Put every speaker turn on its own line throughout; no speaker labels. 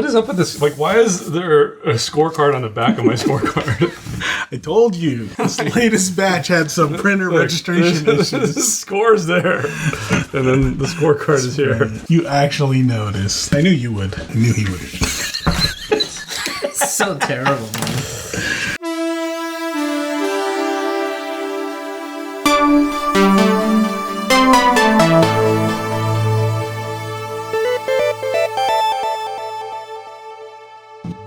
What is up with this? Like, why is there a scorecard on the back of my scorecard?
I told you. This latest batch had some printer registration issues.
The score's there. And then the scorecard is here.
You actually noticed. I knew you would. I knew he would.
It's so terrible, man.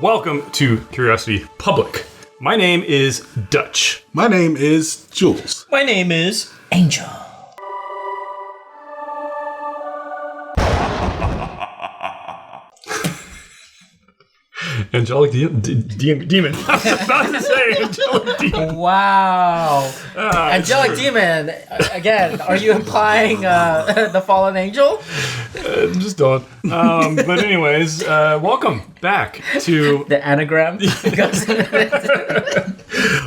Welcome to Curiosity Public. My name is Dutch.
My name is Jules.
My name is Angel.
Angelic Demon. I was about to say Angelic Demon.
Wow. Angelic Demon. Again, are you implying the fallen angel?
Just don't. But anyways, welcome back to...
The anagram.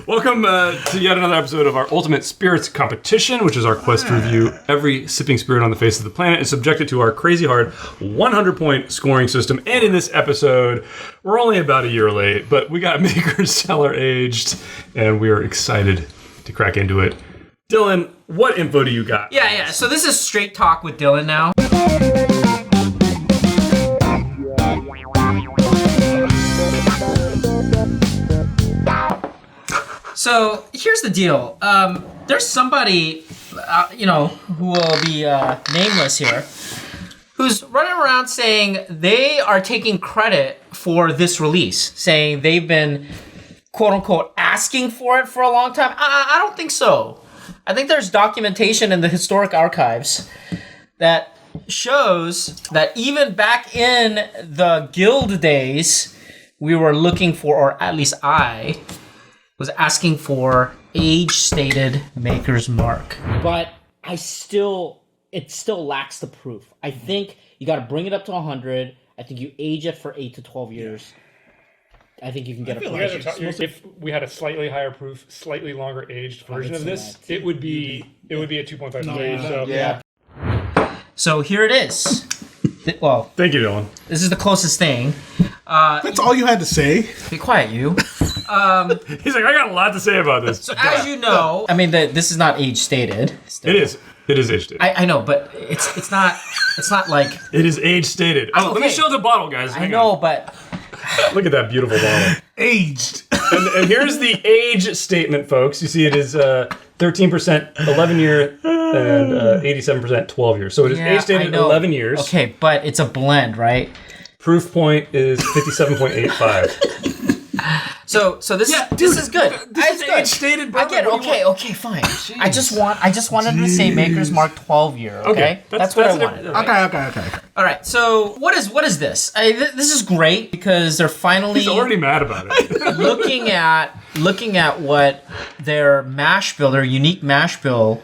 Welcome to yet another episode of our Ultimate Spirits Competition, which is our quest to review every sipping spirit on the face of the planet and subject it to our crazy hard 100-point scoring system. And in this episode, we're only about a year late, but we got Maker's Cellar aged, and we are excited to crack into it. Dylan, what info do you got?
Yeah. So this is straight talk with Dylan now. So here's the deal. There's somebody, who will be nameless here, who's running around saying they are taking credit for this release, saying they've been, quote unquote, asking for it for a long time. I don't think so. I think there's documentation in the historic archives that shows that even back in the guild days, we were looking for, or at least I was asking for, age-stated Maker's Mark.
But it still lacks the proof. I think you got to bring it up to 100. I think you age it for 8 to 12 years. I think you can get a price.
If we had a slightly higher proof, slightly longer aged version of this, it would be a 2.5.
Yeah.
So here it is. Well,
thank you, Dylan.
this is the closest thing.
That's all you had to say?
Be quiet, you.
He's like, I got a lot to say about this.
So as you know, I mean, this is not age stated.
It is age stated.
I know, but it's not like...
It is age stated. Oh, let me show the bottle, guys.
I know, but...
Look at that beautiful bottle.
Aged.
And here's the age statement, folks. You see it is 13% 11 year and 87% 12 years. So it is age stated 11 years.
Okay, but it's a blend, right?
Proof point is 57.85.
So this is good.
This is age stated, bro.
I get it. Okay, fine. Jeez. I just wanted to say Maker's Mark 12 year. Okay, that's what I wanted.
Okay.
All right. So what is this? This is great because they're finally.
He's already mad about it.
looking at what their mash bill, their unique mash bill,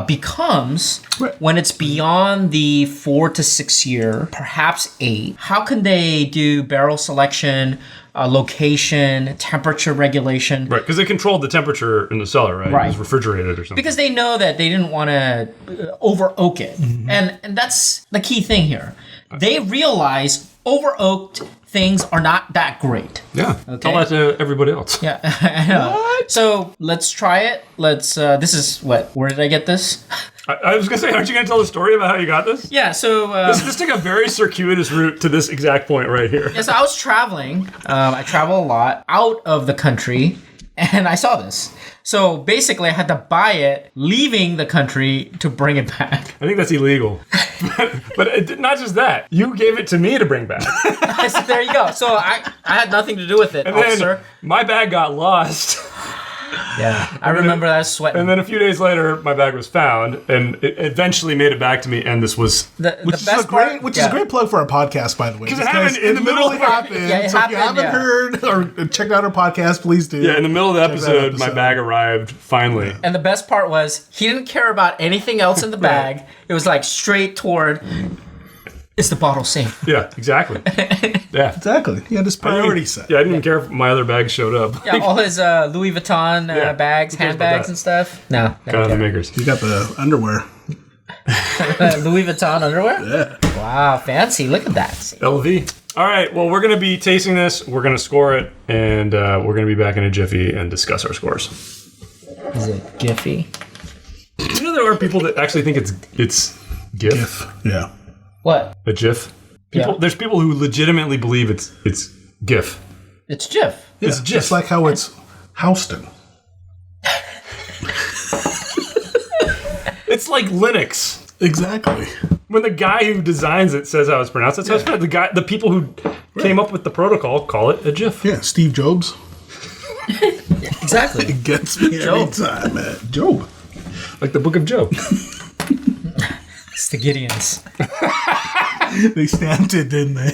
becomes when it's beyond the 4 to 6 year, perhaps 8. How can they do barrel selection, location, temperature regulation?
Right, because they controlled the temperature in the cellar, right? It was refrigerated or something.
Because they know that they didn't want to over oak it, and that's the key thing here. They realize over oaked things are not that great.
Yeah. Okay. Tell that to everybody else.
Yeah. I know. What? So let's try it. Let's. This is what? Where did I get this?
I was gonna say, aren't you gonna tell the story about how you got this?
Yeah. So
this took a very circuitous route to this exact point right here.
Yeah. So I was traveling. I travel a lot out of the country, and I saw this. So basically, I had to buy it, leaving the country to bring it back.
I think that's illegal. but not just that. You gave it to me to bring back.
So there you go. So I had nothing to do with it,
and
officer.
Then my bag got lost.
Yeah, I remember that sweating.
And then a few days later, my bag was found, and it eventually made it back to me, and this was...
Which is a great plug for our podcast, by the way.
Because it happened in the middle of
happened. Yeah, so if you haven't heard or checked out our podcast, please do.
Yeah, in the middle of the episode, my bag arrived, finally.
Yeah. And the best part was, he didn't care about anything else in the bag. It was like straight toward... Is the bottle safe?
Yeah, exactly. Yeah,
exactly. He had his priority set.
Yeah, I didn't even care if my other bags showed up.
Yeah, all his Louis Vuitton bags, handbags, and stuff. No,
got the Makers.
He got the underwear.
Louis Vuitton underwear?
Yeah.
Wow, fancy. Look at that.
LV. All right. Well, we're going to be tasting this. We're going to score it, and we're going to be back in a jiffy and discuss our scores.
Is it Giphy?
You know, there are people that actually think it's GIF.
Yeah.
What?
A GIF. There's people who legitimately believe it's GIF.
It's Jif.
It's GIF.
Just like how it's Houston.
It's like Linux.
Exactly.
When the guy who designs it says how it's pronounced, that's how it's pronounced. The people who came up with the protocol call it a GIF.
Yeah, Steve Jobs.
Exactly.
It gets me every time, man. Job.
Like the Book of Job.
It's the Gideons.
They stamped it, didn't they?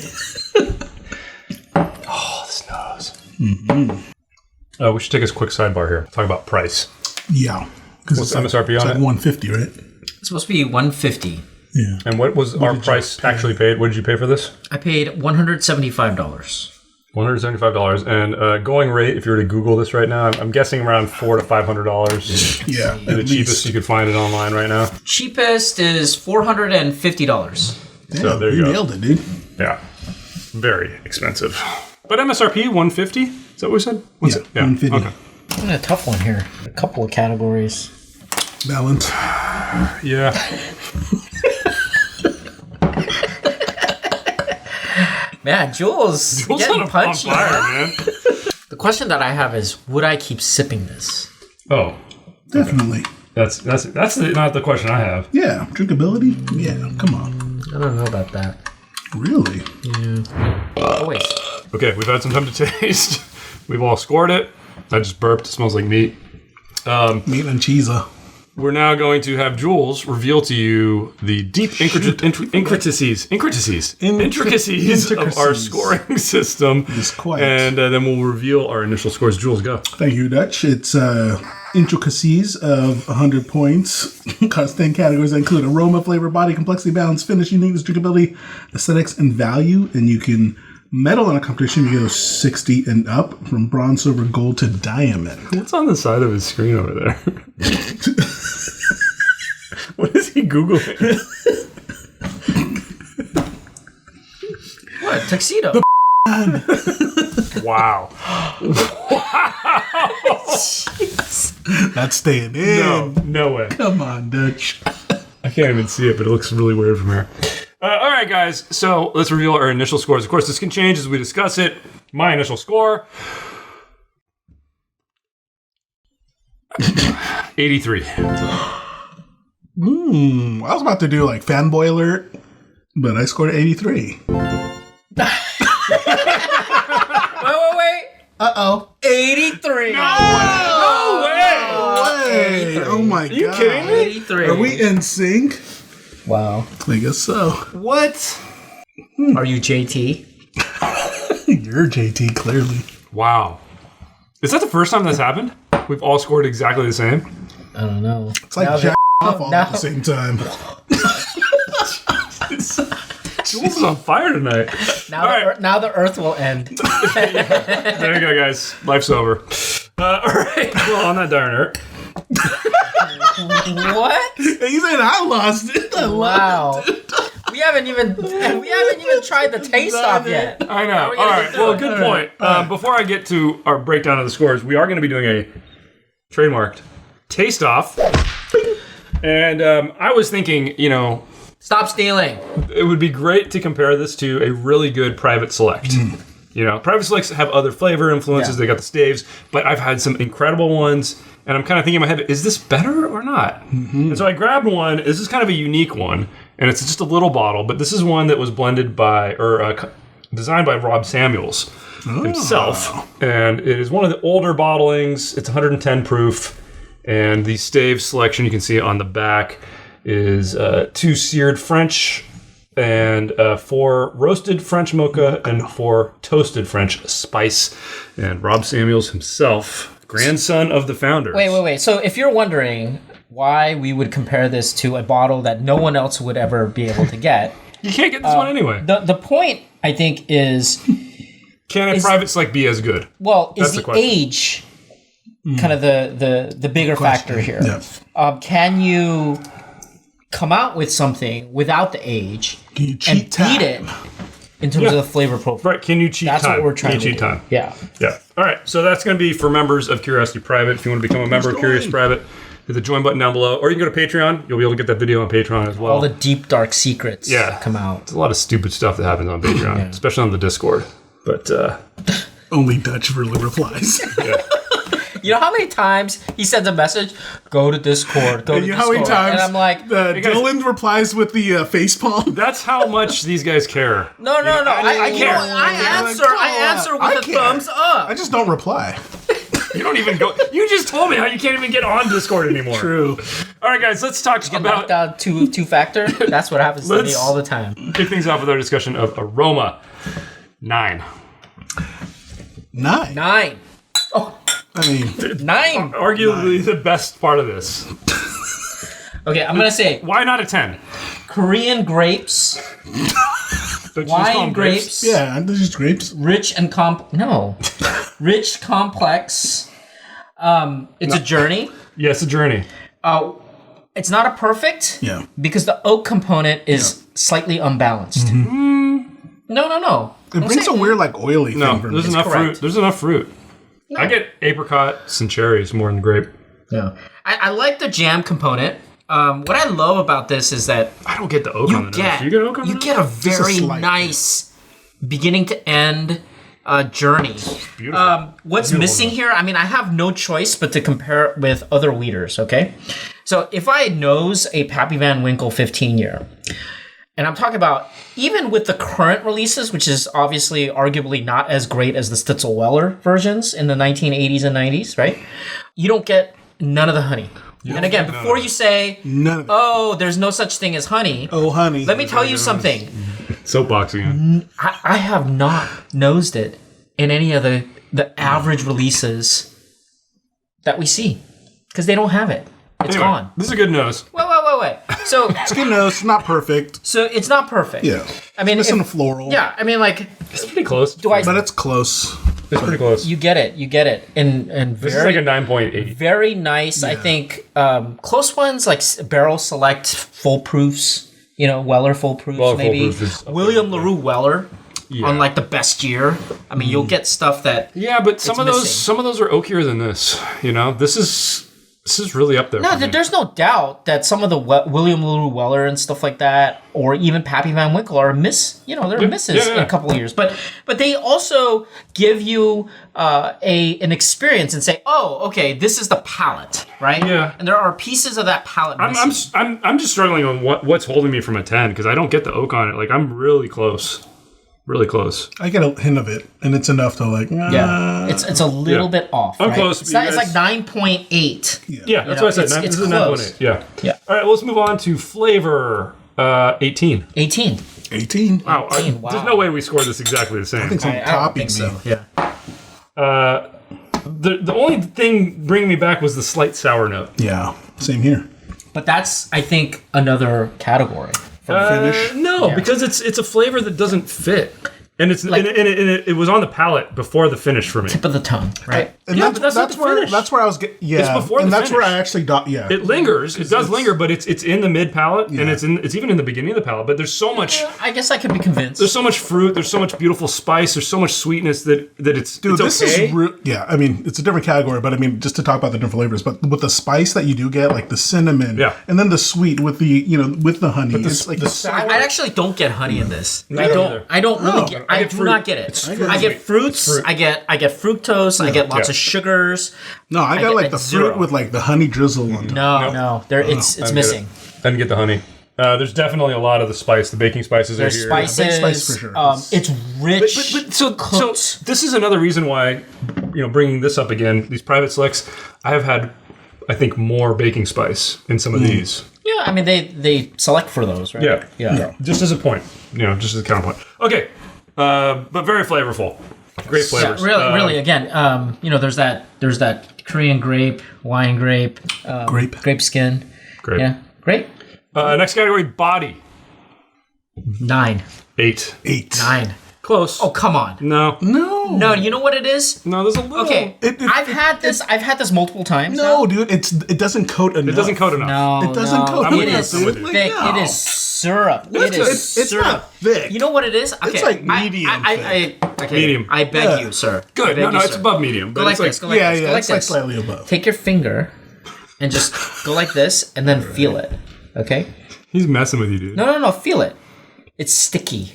Oh, this nose. Mm-hmm. We should take a quick sidebar here. Talk about price.
Yeah.
What's MSRP on it?
150, right?
It's supposed to be $150.
Yeah.
And what was our price actually paid? What did you pay for this?
I paid $175.
$175. And going rate, if you were to Google this right now, I'm guessing around $400 to $500.
Yeah.
The cheapest you could find it online right now.
Cheapest is $450.
Damn,
So there you go.
nailed it, dude.
Yeah. Very expensive. But MSRP, $150? Is that what we said?
Yeah, $150.
Okay.
A tough one here. A couple of categories.
Balance.
Yeah.
Man, Jules getting
on
punchy.
fire, man.
The question that I have is, would I keep sipping this?
Oh,
Definitely.
that's not the question I have.
Yeah. Drinkability? Yeah. Come on.
I don't know about that.
Really?
Oh, wait.
Okay, we've had some time to taste. We've all scored it. I just burped. It smells like meat.
Meat and cheese.
We're now going to have Jules reveal to you the deep intricacies of our scoring system.
It's quiet.
And then we'll reveal our initial scores. Jules, go.
Thank you, Dutch. It's intricacies of 100 points. Across 10 categories that include aroma, flavor, body, complexity, balance, finish, uniqueness, drinkability, aesthetics, and value. And you can medal in a competition. You go 60 and up, from bronze, silver, gold to diamond.
What's on the side of his screen over there? What is he Googling?
What? Tuxedo.
Wow.
That's staying in.
No way.
Come on, Dutch.
I can't even see it, but it looks really weird from here. All right, guys. So let's reveal our initial scores. Of course, this can change as we discuss it. My initial score: 83.
I was about to do like fanboy alert, but I scored 83.
Wait.
Uh-oh.
83.
No way!
Oh my god.
Are you kidding me?
83.
Are we in sync?
Wow.
I guess so.
What?
Are you JT?
You're JT, clearly.
Wow. Is that the first time this happened? We've all scored exactly the same?
I don't know.
It's like jack off all at the same time.
Jules is on fire tonight.
Now the Earth will end.
There you go, guys. Life's over. All right. Well, on that dire note.
What?
He said I lost it. I
Wow. We haven't even tried the taste off yet.
I know. All right. Well, good point. Before I get to our breakdown of the scores, we are going to be doing a trademarked taste off. And I was thinking,
Stop stealing.
it would be great to compare this to a really good private select. Private selects have other flavor influences.
Yeah.
They got the staves, but I've had some incredible ones. And I'm kind of thinking in my head, is this better or not? And so I grabbed one. This is kind of a unique one. And it's just a little bottle. But this is one that was blended by, designed by Rob Samuels himself. And it is one of the older bottlings. It's 110 proof. And the stave selection, you can see on the back, is 2 seared French and 4 roasted French mocha and 4 toasted French spice. And Rob Samuels himself, grandson of the founders.
Wait. So if you're wondering why we would compare this to a bottle that no one else would ever be able to get,
You can't get this one anyway.
the point, I think, is...
Can a private select be as good?
Well, is
That's the
the
question.
age kind of the bigger factor here?
Yeah.
Can you come out with something without the age
Can you
and
cheat
beat it in terms of the flavor profile.
Right? Can you cheat
That's
time?
what we're trying
Can you
to
cheat
do.
time?
Yeah.
Yeah. All right. So that's going to be for members of Curiosity Private. If you want to become a member of Curiosity Private, hit the join button down below, or you can go to Patreon. You'll be able to get that video on Patreon as well.
All the deep, dark secrets come out.
There's a lot of stupid stuff that happens on Patreon, especially on the Discord. But
Only Dutch really replies.
You know how many times he sends a message? Go to Discord. Go to
You
Discord.
know how many times
And I'm like,
Dylan replies with the face palm?
that's how much these guys care.
no. I
care.
I answer with a thumbs up.
I just don't reply.
You don't even go. You just told me how you can't even get on Discord anymore.
True.
All right, guys, let's talk
Knocked
about.
down two-factor. That's what happens to me all the time.
Kick things off with our discussion of aroma. 9.
9.
Oh,
I mean,
9.
Arguably the best part of this.
Okay, I'm gonna say
Why not a 10?
Korean grapes,
Don't you just call
wine
them
grapes,
yeah, they're just grapes.
rich and rich, complex. It's a journey.
Yes, a journey.
It's not a perfect.
Yeah.
Because the oak component is slightly unbalanced. No.
It brings a weird, like, oily
No,
thing for me.
there's enough
correct.
fruit. There's enough fruit. I get apricots and cherries more than grape.
No. I like the jam component. What I love about this is that
I don't get the oak on the nose. Do you get oak on the nose?
get a very
slight
nice beginning to end journey.
Beautiful.
What's missing here? I mean, I have no choice but to compare it with other weeders, okay? So if I nose a Pappy Van Winkle 15 year, and I'm talking about even with the current releases, which is obviously arguably not as great as the Stitzel Weller versions in the 1980s and 90s, right? You don't get none of the honey. And again, before you say,
None of it.
oh, there's no such thing as honey,
Oh, honey.
let me tell you something.
Soapboxing.
I have not nosed it in any of the average releases that we see because they don't have it. It's
Anyway,
gone.
This is a good nose.
Wait. So,
It's good nose. It's not perfect.
so it's not perfect.
Yeah.
I mean,
Missing a floral.
yeah. I mean, like,
It's pretty close.
But it's close.
It's pretty close.
you get it, and
This is
very,
like a 9.8.
very nice. I think close ones like Barrel Select full proofs. Weller full proofs,
Weller full
maybe
proof is up
William LaRue Weller.
Yeah.
On like the best year, I mean, you'll get stuff that.
Yeah, but some of
missing.
those are oakier than this. This is really up there.
No,
for me.
there's no doubt that some of the William LaRue Weller and stuff like that, or even Pappy Van Winkle, are they're misses in a couple of years. But they also give you an experience and say, oh, okay, this is the palette, right?
Yeah.
And there are pieces of that palette missing.
I'm just struggling on what's holding me from a 10 because I don't get the oak on it. Like I'm really close. Really close.
I get a hint of it, and it's enough to, like,
Yeah, it's a little bit off.
I'm
right?
close,
It's,
but you
it's
guys-
like 9.8.
Yeah, that's what I said.
it's
This is
close.
9.8. Yeah.
Yeah.
All right, let's move on to flavor. 18.
18.
18.
Wow.
18, wow.
There's no way we scored this exactly the same.
I think someone
I don't
copied
think
me.
so. Yeah.
The only thing bringing me back was the slight sour note.
Yeah. Same here.
But that's, I think, another category.
Finish.
No, because it's a flavor that doesn't fit. And it's
Like-
and it was on the palate before the finish for me.
Tip of the tongue, right?
And
Yeah,
that's,
but that's not
that's
the
where
finish.
that's where I was getting. Yeah,
It's before
and
the
that's where
finish.
I actually yeah.
It lingers. It does linger, but it's in the mid palate, and it's even in the beginning of the palate. But there's so much.
I guess I could be convinced.
There's so much fruit. There's so much beautiful spice. There's so much sweetness that it's
Dude,
it's
this
okay.
is yeah. I mean, it's a different category, but I mean, just to talk about the different flavors. But with the spice that you do get, like the cinnamon,
Yeah.
and then the sweet with the with the honey, it's like
the sour-
I actually don't get honey in this.
Me
I don't.
either.
I don't really
No,
get.
I
I
get
do
fruit.
not get it.
It's
I get fruits.
fruit.
I get fructose. I get lots
Yeah.
of sugars.
no, I got
get,
like
like,
the
zero.
fruit with like the honey drizzle on top.
No. There, it's
I didn't
missing.
get it. I didn't get the honey. There's definitely a lot of the spice. The baking spices
There's
are here.
spices.
big spice for sure.
It's rich.
But so
cooked.
this is another reason why, bringing this up again, these private selects, I have had, I think, more baking spice in some of these.
Yeah, I mean they select for those, right?
Yeah.
Yeah.
Just as a point, just as a counterpoint. Okay, but very flavorful. Great
Yeah,
flavors.
really. Again, there's that Korean grape, wine grape, grape skin.
Great.
Yeah, great.
Next category, body.
9.
8.
8.
9.
Close.
Oh, come on.
No.
No, you know what it is?
No, there's a little.
Okay, I've had this multiple times.
No,
now.
dude, it doesn't coat enough.
It doesn't coat enough.
No,
It doesn't coat
I'm with
enough.
you. I'm with you.
thick.
No.
It is syrup. It is
It's
syrup.
not thick.
You know what it is? Okay,
like medium
okay,
Medium.
I beg you, sir. I
Good.
beg
No,
you,
it's
sir.
above medium.
Go
But
like
it's
this. Go like
Yeah,
this.
yeah,
Go like
it's like
this.
slightly above.
Take your finger and just go like this, and then feel it. Okay?
He's messing with you, dude.
No. Feel it. It's sticky.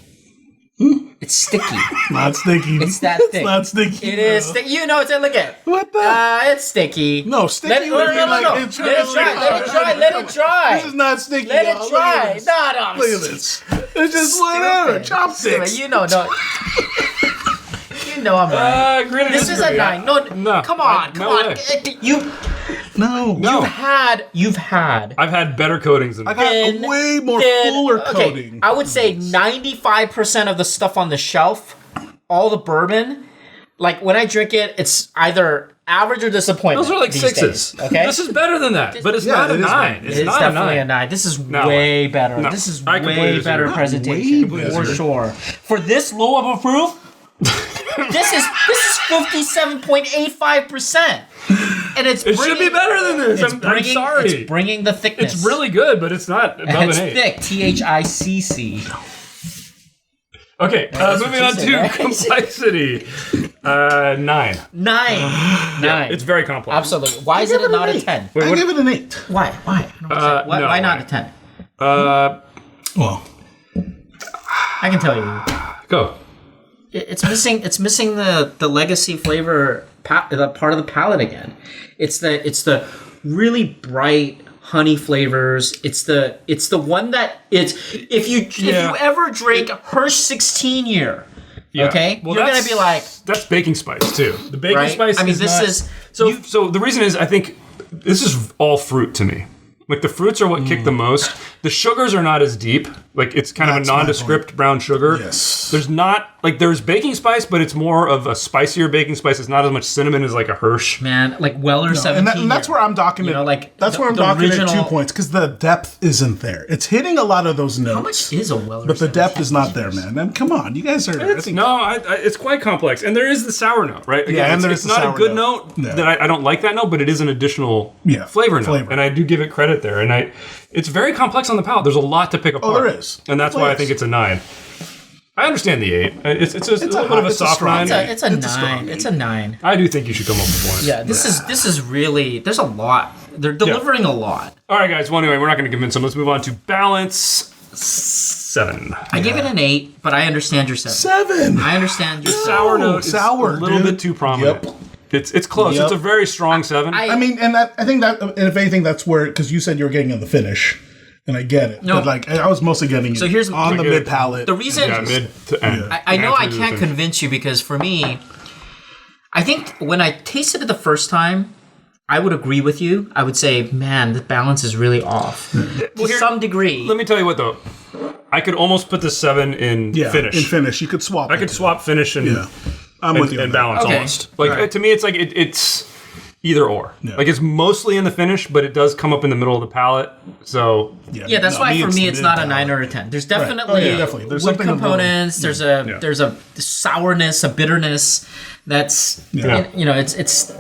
It's sticky.
Not sticky.
It's that thick.
It's not sticky.
It is sticky. You know, look at it.
What the?
It's sticky.
No, sticky would be like it's
Let it dry. Let it dry. Let it dry.
This is not sticky.
Let
y'all.
it dry.
Look
No.
at this. It's just whatever. Chopsticks.
You know, no. You know I'm right.
Agree to
This is
disagree.
a 9. No, come on, come
no
on.
way.
No.
You've had.
I've had better coatings than
I got a way more fuller coating.
I would say 95% of the stuff on the shelf, all the bourbon, like when I drink it, it's either average or disappointment.
Those are like
these
6s.
days, okay?
This is better than that, but it's not a
it is
9.
better.
It's
It's
not
definitely
a 9.
a 9. This is
No.
way better.
No.
This is
I completely
way better
disagree.
presentation
Way
for
better.
sure. For this low of a proof, this is 57.85%, and it's
It should be better than this. I'm sorry.
It's bringing the thickness.
It's really good, but it's not above
and it's
an 8.
thick. THICC.
Okay, moving on
you said,
to
right?
complexity. 9.
9.
It's very complex.
Absolutely. Why is it
give it
not
an
a
8.
10?
Wait,
I
what-
give it an 8.
Why? Why?
no,
Why not
why?
a 10?
Well,
I can tell you.
Go.
It's missing the legacy flavor, the part of the palate again. It's the really bright honey flavors. It's the one that if you ever drink Hirsch 16 year,
Yeah.
okay,
Well,
you're gonna
that's-
be like,
That's baking spice too. The baking
right?
spice.
I mean,
is
this
not-
is
so the reason is I think this is all fruit to me. Like the fruits are what kick the most. The sugars are not as deep. Like it's kind
That's
of a
my
nondescript brown sugar.
Yes.
There's not like there's baking spice, but it's more of a spicier baking spice. It's not as much cinnamon as like a Hirsch.
man, like Weller 17.
and that's where I'm docking it.
You know, like
that's where I'm
the
docking it
original-
2 points because the depth isn't there. It's hitting a lot of those notes.
How much is a Weller?
But the
17?
depth is not there, man. And come on, you guys are. I think,
It's quite complex, and there is the sour note, right? Again,
and
it's
there's the
not
sour
a good
note.
note.
No.
That I don't like that note, but it is an additional
Yeah,
flavor note,
flavor.
and I do give it credit there. And it's very complex on the palate. There's a lot to pick apart.
there is.
and that's why I think it's a 9. I understand the 8. It's a little bit of a
it's a
soft
strong
9.
It's a
It's a strong
9. It's a 9.
I do think you should come up with points.
Yeah, this is really. There's a lot. They're delivering a lot.
All right, guys. Well, anyway, we're not going to convince them. Let's move on to balance. 7.
I give it an 8, but I understand your 7.
7.
I understand your
Sour note is
sour,
a little
dude.
bit too prominent.
Yep.
It's close.
Yep.
It's a very strong 7.
I mean, and I think that, and if anything, that's where, because you said you were getting on the finish, and I get it.
No.
But like, I was mostly getting
So
it
here's-
on the
I get it.
mid palate.
The reason
yeah, mid to end.
I know I
And through the
can't
finish.
convince you because for me, I think when I tasted it the first time, I would agree with you. I would say, man, the balance is really off to some degree.
Let me tell you what though. I could almost put the 7 in finish.
In finish, you could swap.
I could swap finish and
I'm with you.
and
on that.
balance
Okay.
almost. Like
Alright.
to me, it's like it's either or.
Yeah.
Like it's mostly in the finish, but it does come up in the middle of the palate. So
Yeah, that's why for me it's not a 9 or a 10. There's definitely,
Oh, yeah, definitely. There's
wood
something in the
components. There's a sourness, a bitterness. That's
Yeah.
you know it's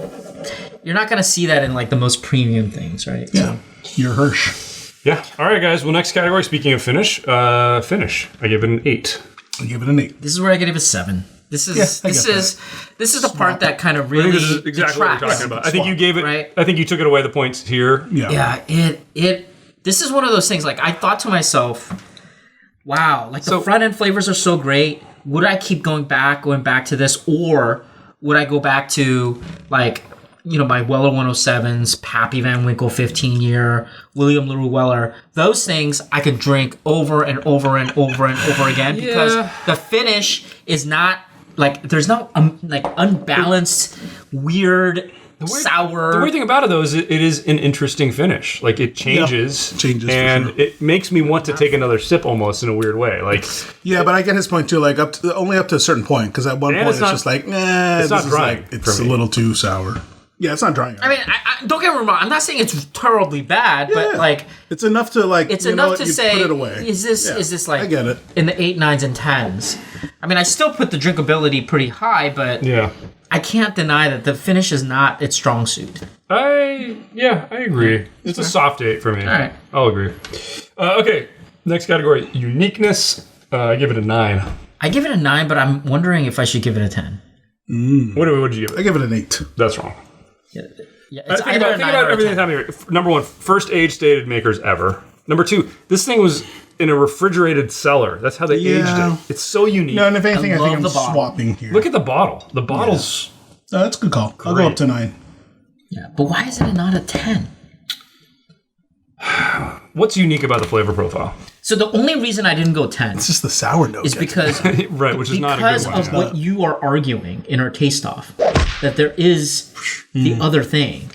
you're not gonna see that in like the most premium things, right?
Yeah, you're Hirsch.
yeah. All right, guys. Well, next category. Speaking of finish, finish. I give it an 8.
I give it an 8.
This is where I give it a 7. This is
I
this
get
is this is the part that kind of
I
really
think this is exactly what we're
detracts.
talking about. I think you gave it.
Right.
I think you took it away the points here.
Yeah.
Yeah, it this is one of those things like I thought to myself, wow, like the
So-
front end flavors are so great. Would I keep going back to this, or would I go back to like, you know, my Weller 107s, Pappy Van Winkle 15 year, William LaRue Weller? Those things I could drink over and over and over and over again because
Yeah.
the finish is not like there's no like unbalanced, weird, sour.
The weird thing about it though is it is an interesting finish. Like it changes,
Changes for
and
sure.
it makes me want to take another sip almost in a weird way. Like
Yeah, but I get his point too. Like only up to a certain point, because at one
And
point
it's
it's
not-
just like, nah,
it's not
this is
drying
like,
for
it's a
me.
little too sour. Yeah, it's not drying.
I mean, I don't get me wrong. I'm not saying it's terribly bad, but
Yeah.
like
it's enough to like.
it's
you know
enough
what,
to
you
say,
put it away.
is this
Yeah,
is this like
I get it.
in the 8, 9s, and 10s? I mean, I still put the drinkability pretty high, but
Yeah.
I can't deny that the finish is not its strong suit.
I agree. It's a soft 8 for me.
All right.
I'll agree. Okay, next category, uniqueness. I give it a 9.
I give it a 9, but I'm wondering if I should give it a 10.
What did you give
I
it?
give it an 8.
That's wrong.
Yeah, it's
Think
either
about
a 9 or a
everything
10.
that's happening here. Number 1, first age-stated makers ever. Number 2, this thing was in a refrigerated cellar. That's how they aged it. It's so unique.
No, and if anything, I
love
think I'm
the bottle.
swapping here.
Look at the bottle. The bottle's...
No, that's a good call. I'll go
Great.
up to 9.
Yeah, but why is it not a 10?
What's unique about the flavor profile?
So the only reason I didn't go 10
It's just the sour note.
is because
Right, which is not a good
because
one.
of what you are arguing in our taste off, that there is the other thing,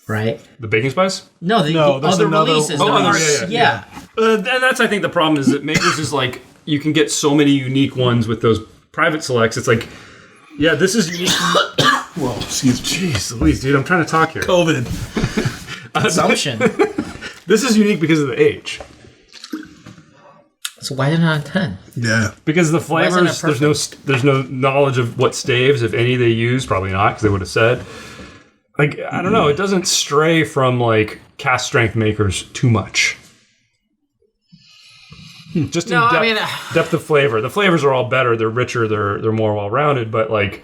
right?
The baking spice?
No, the
there's
other
another-
releases.
Oh,
there
other-
are-
yeah. And that's, I think, the problem is that Makers is like, you can get so many unique ones with those private selects. It's like, yeah, this is unique.
Whoa, excuse me.
Jeez Louise, dude, I'm trying to talk here.
COVID.
Consumption.
This is unique because of the age.
So why is it not a 10?
Yeah.
Because the
isn't
flavors,
it
there's no knowledge of what staves, if any, they use. Probably not, because they would have said. Like, I don't know. It doesn't stray from, like, cast strength Makers too much. Just in
No,
depth,
I mean,
depth of flavor. The flavors are all better. They're richer. They're more well-rounded. But, like,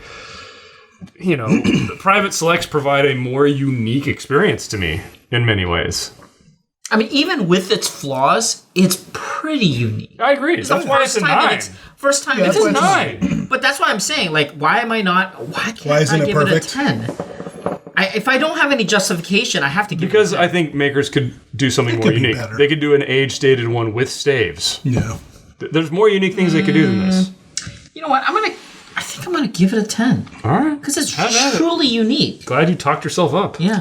you know, the private selects provide a more unique experience to me in many ways.
I mean, even with its flaws, it's pretty unique.
I agree. That's why it's a 9.
First time
Yeah,
it's
that's
a
why it's
9. But that's why I'm saying, like, why am I not? Why can't
Why isn't
I
it
give
perfect?
it a 10? If I don't have any justification, I have to give
Because
it a 10.
I think Makers could do something more
could be
unique.
better.
They could do an age-stated one with staves.
Yeah.
There's more unique things they could do than this.
You know what? I think I'm gonna give it a 10
All right.
because it's
Have at it.
truly unique.
Glad you talked yourself up.
Yeah,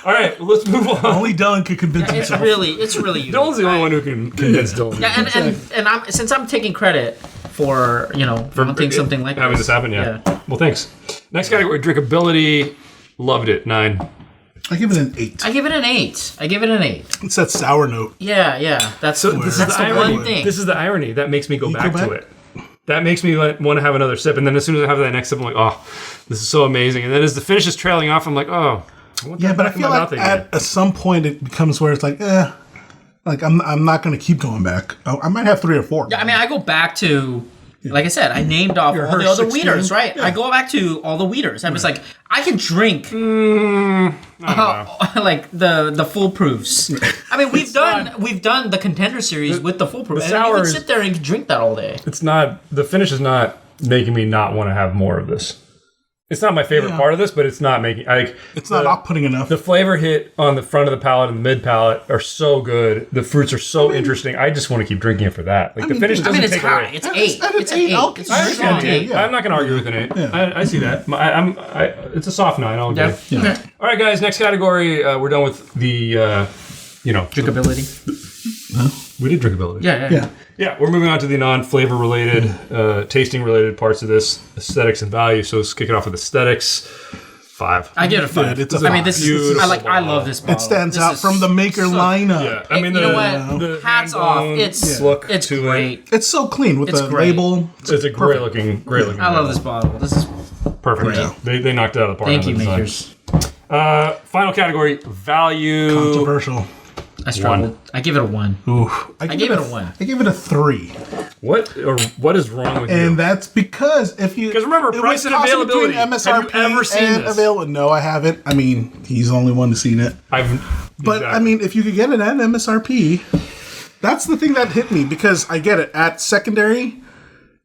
All right, let's move on.
Only Dylan could convince
it's
himself.
really unique.
Dylan's the only one who can convince Dylan.
Yeah, and I'm since I'm taking credit for wanting something like
having this happen. Yeah. Well, thanks. Next category: drinkability. Loved it. 9.
I give it an 8.
I give it an 8. I give it an 8.
It's that sour note.
Yeah. That's
So this is
that's
the
the
irony.
one thing.
This is the irony that makes me go back
back?
to it. That makes me want to have another sip, and then as soon as I have that next sip, I'm like, oh, this is so amazing. And then as the finish is trailing off, I'm like, oh. want
Yeah,
that
but I
back in
feel
my
like
mouth again.
at some point it becomes where it's like, like I'm not going to keep going back. I might have 3 or 4.
Yeah, I mean, I go back to, like I said, I named off
Your
all the
Hirsch
other
16?
weeders, right?
Yeah.
I go back to all the weeders. I'm just like, I can drink like the full proofs. I mean, we've done the contender series with the full proof. And you
sour
can
is-
sit there and drink that all day.
It's not, the finish is not making me not want to have more of this. It's not my favorite part of this, but it's not making,
It's not off-putting enough.
the flavor hit on the front of the palate and the mid palate are so good. The fruits are so interesting. I just want to keep drinking it for that. Like the finish
I
doesn't
mean, it's
take
high.
away.
It's
At
8.
an
It's an
8.
8.
I'll
It's
consider
a
it
strong
an
8.
eight. Yeah.
I'm not going to argue with an 8. I see that. It's a soft 9. I'll agree.
Yeah.
All right, guys. Next category. We're done with the,
Drinkability.
we did drinkability.
Yeah.
Yeah, we're moving on to the non-flavor related, tasting related parts of this, aesthetics and value. So let's kick it off with aesthetics. 5.
I give it a 5.
Good, it's a
I mean,
five.
this is
Beautiful
I love this bottle.
It stands
This
out
is
from the maker
so-
lineup.
Yeah, I mean,
You know what?
the
Hats
hand
off.
bone
It's
look
it's
to
great.
It's so clean with
It's
the
great.
label.
It's a great looking.
I love this bottle. This is
Perfect.
Yeah.
They knocked it out of the park.
thank
on
you,
the design.
makers.
Final category: value.
Controversial.
I struggled. I give it a 1.
Ooh,
I give it a 1.
I give it a 3.
What is wrong with you?
And that's because if you...
'Cause remember,
it
price
was
and
tossing between
availability.
MSRP
Have you ever seen
and
this?
available. No, I haven't. I mean, he's the only one who's seen it.
But
I mean, if you could get it at MSRP, that's the thing that hit me because I get it at secondary.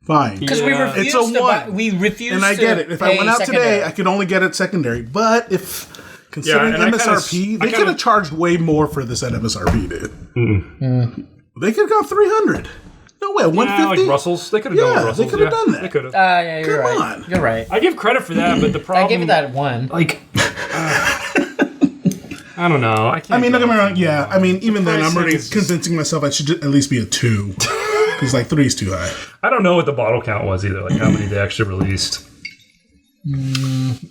Fine.
Because we
Yeah.
refused
It's a
to buy,
1.
we refused
And I get it. If I
pay
went out
secondary.
today, I could only get it secondary. But if considering
and I kinda-
MSRP,
I
they could
kinda-
have charged way more for this at MSRP, dude. They could have gone 300. No way, 150.
like Russell's, they could have done
Yeah,
with
they
Russell's.
could have done that.
They could have.
Yeah, you're
Come
right.
on.
You're right.
I give credit for that, but the problem.
I gave it that 1.
Like, I don't know. I can't.
I mean,
go
don't get me
with
wrong. Yeah, I mean, even then, I'm
pricing
already
is just-
convincing myself I should at least be a 2. Because, like, 3 is too high.
I don't know what the bottle count was either. Like how many they actually released.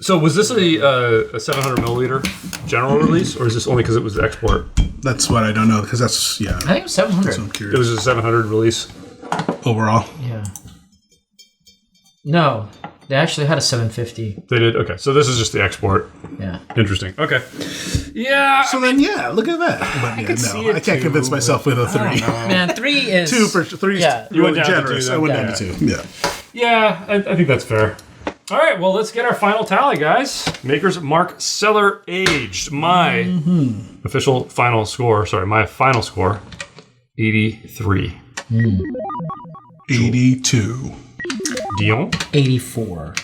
So was this a 700 milliliter general release, or is this only because it was the export?
That's what I don't know, because that's, yeah.
I think it was 700.
I'm
It
curious.
was a 700 release.
Overall.
Yeah. No, they actually had a 750.
They did? Okay, so this is just the export.
Yeah.
Interesting. Okay. Yeah.
So then, look at that. But
see it
I can't
too,
convince myself with a 3.
Man, 3 is
2 for 3 is
Yeah.
You went
really
down to
generous.
2 then.
I went
Yeah.
down to 2. Yeah.
Yeah, I think that's fair. All right, well, let's get our final tally, guys. Maker's Mark Cellar aged. My official final score, my final score, 83.
82.
Dion?
84.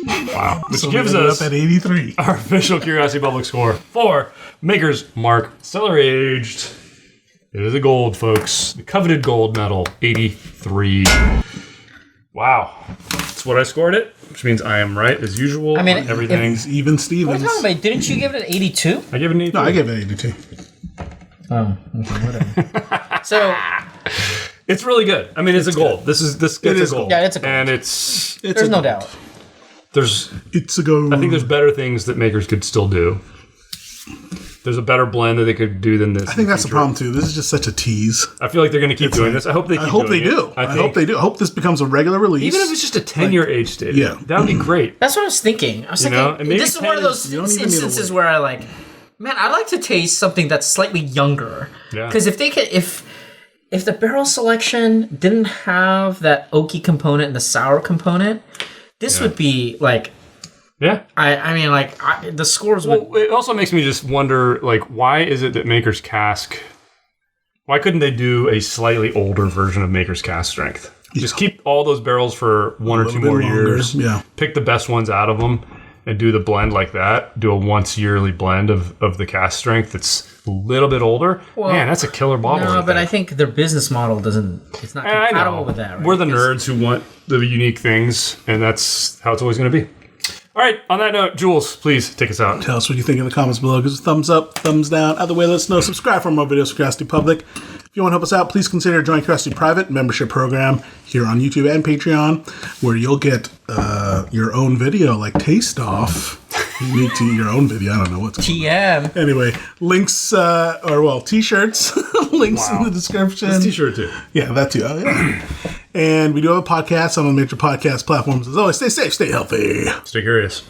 Wow. Which
So
gives
we ended
us
up at 83.
our official Curiosity Public score for Maker's Mark Cellar aged. It is a gold, folks. The coveted gold medal, 83. Wow. That's what I scored it, which means I am right as usual.
I mean,
on everything.
Even
What are
Stevens.
you talking about? Didn't you give it an 82?
I give it an 83.
No, I gave it 82.
Oh, okay, whatever. So,
It's really good. I mean, it's a gold. This gets a
is
gold.
gold.
Yeah, it's a gold.
And
there's no doubt.
It's a go.
I think there's better things that makers could still do. There's a better blend that they could do than this.
I think that's the problem too. This is just such a tease.
I feel like they're going to keep doing this. I hope they keep
I hope
doing
they
it.
do. I hope they do. I hope this becomes a regular release.
Even if it's just a 10-year age statement.
yeah.
That would be great.
That's what I was thinking. I was
You know,
thinking,
and maybe
this is one of
10
those
you don't even need to
instances
wait.
where I man, I'd like to taste something that's slightly younger.
Yeah.
Because if they could, if the barrel selection didn't have that oaky component and the sour component, this would be
Yeah.
I mean, the scores would.
Well, it also makes me just wonder, why is it that Maker's Cask... Why couldn't they do a slightly older version of Maker's Cask strength? Just keep all those barrels for 1 or 2 more years.
Yeah.
Pick the best ones out of them and do the blend like that. Do a once yearly blend of the cask strength that's a little bit older.
Well,
Man, that's a killer bottle.
No,
right
but
there.
I think their business model it's not
I
compatible
know.
with that. Right?
We're the nerds who want the unique things, and that's how it's always going to be. All right, on that note, Jules, please take us out.
Tell us what you think in the comments below. Give us a thumbs up, thumbs down. Either way, let us know. Subscribe for more videos for Curiosity Public. If you want to help us out, please consider joining Curiosity Private membership program here on YouTube and Patreon, where you'll get your own video, like Taste Off. Unique to your own video. I don't know what's going on.
TM.
Anyway, links, t-shirts, links in the description.
This t-shirt, too.
Yeah, that too. Oh, yeah. And we do have a podcast on the major podcast platforms. As always, stay safe, stay healthy.
Stay curious.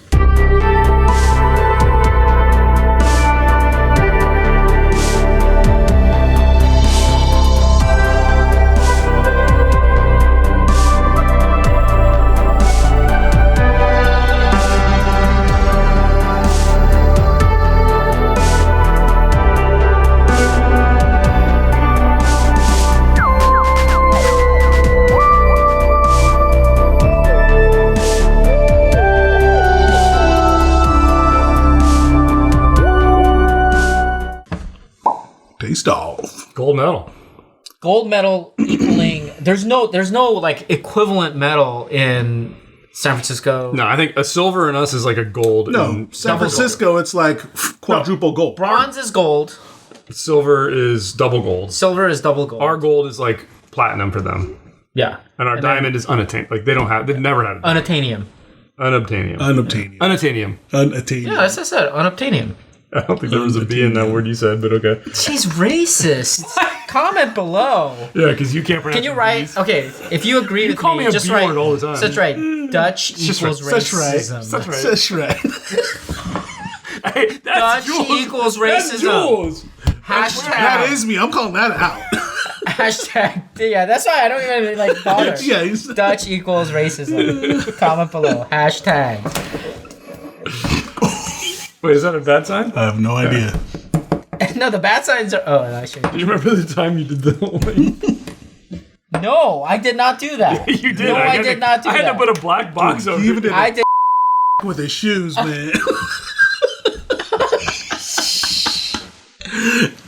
Taste Off.
Gold medal.
Gold medal equaling. There's no equivalent medal in San Francisco.
No, I think a silver in us is like a gold.
No,
and
San Francisco, it's like quadruple gold.
Bronze is gold.
silver is double gold.
Silver is double gold.
Our gold is like platinum for them.
Yeah.
And our diamond is unattainable. Like they've never had it.
Unobtainium.
Unobtainium.
Unobtainium.
Unattainium.
Unobtainium.
Yeah, that's what I said. Unobtainium.
I don't think there was a B in that word you said, but okay.
She's racist. Comment below.
Yeah, because you can't pronounce.
Can you write?
B's.
Okay, if you agree with
call me a
just
B
write.
word all the time.
Just write Dutch equals
Such right.
racism.
That's right.
That's right.
Hey, that's
Dutch
Jules.
equals
That's
racism.
Jules.
Hashtag.
That is me. I'm calling that out.
Hashtag. Yeah, that's why I don't even like bother.
Yeah, he's-
Dutch equals racism. Comment below. Hashtag.
Wait, is that a bad sign?
I have no idea.
No, the bad signs are. Oh, I should.
Do you remember the time you did the
No, I did not do that.
You did.
No, I did not do
I had
that.
to put a black box over
He even
it.
did
I did.
with his shoes, man.